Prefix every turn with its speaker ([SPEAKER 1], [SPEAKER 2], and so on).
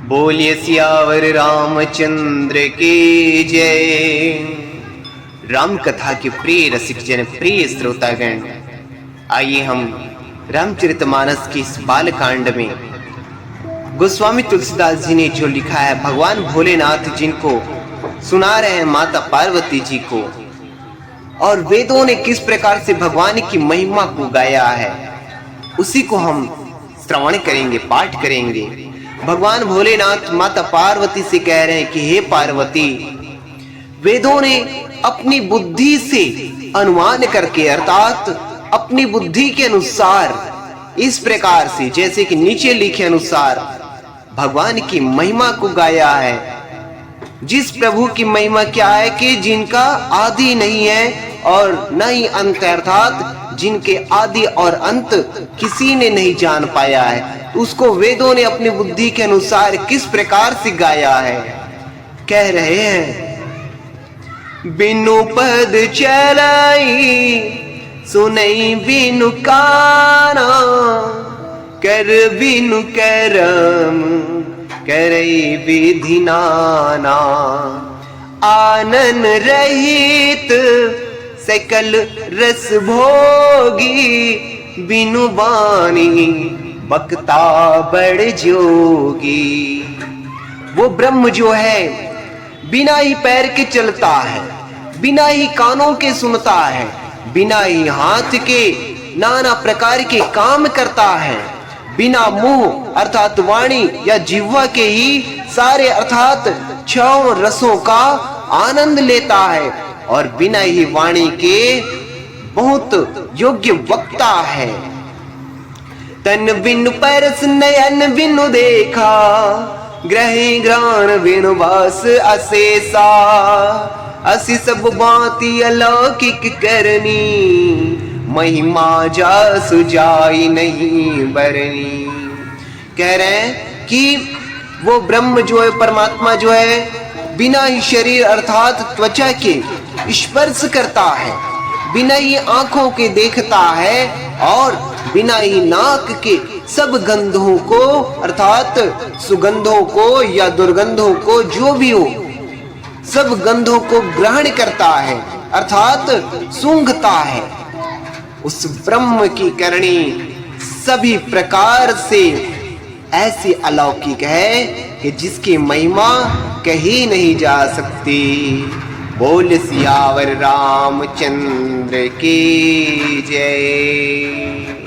[SPEAKER 1] बोलिए सियावर रामचंद्र की जय। राम कथा के प्रिय रसिक जन, प्रिय श्रोतागण, आइए हम रामचरितमानस की इस बालकांड में गोस्वामी तुलसीदास जी ने जो लिखा है, भगवान भोलेनाथ जिनको सुना रहे हैं माता पार्वती जी को, और वेदों ने किस प्रकार से भगवान की महिमा को गाया है, उसी को हम श्रवण करेंगे, पाठ करेंगे। भगवान भोलेनाथ माता पार्वती से कह रहे हैं कि हे पार्वती, वेदों ने अपनी बुद्धि से अनुमान करके, अर्थात अपनी बुद्धि के अनुसार इस प्रकार से, जैसे कि नीचे लिखे अनुसार भगवान की महिमा को गाया है। जिस प्रभु की महिमा क्या है कि जिनका आदि नहीं है और न ही अंत, अर्थात जिनके आदि और अंत किसी ने नहीं जान पाया है, उसको वेदों ने अपनी बुद्धि के अनुसार किस प्रकार से गाया है। कह रहे हैं, बिनु पद चलाई सुनई बिनु काना, कर बिनु करम करई विधि नाना, आनन रहित सकल रस भोगी, बिनु बानी बक्ता बड़ जोगी। वो ब्रह्म जो है बिना ही पैर के चलता है, बिना ही कानों के सुनता है, बिना ही हाथ के नाना प्रकार के काम करता है, बिना मुंह अर्थात वाणी या जिह्वा के ही सारे अर्थात छह रसों का आनंद लेता है, और बिना ही वाणी के बहुत योग्य वक्ता है। तन बिनु परस नयन बिनु देखा, ग्रही ग्राण बिनु वास अशेषा, असि सब बाती अलौकिक करनी, महिमा जा सुजाई नहीं बरनी। कह रहे हैं कि वो ब्रह्म जो है, परमात्मा जो है, बिना ही शरीर अर्थात त्वचा के स्पर्श करता है, बिना ही आंखों के देखता है, और बिना ही नाक के सब गंधों को अर्थात सुगंधों को या दुर्गंधों को, जो भी हो, सब गंधों को ग्रहण करता है अर्थात सूंघता है। उस ब्रह्म की करनी सभी प्रकार से ऐसी अलौकिक है कि जिसकी महिमा कही नहीं जा सकती। बोल सियावर रामचंद्र की जय।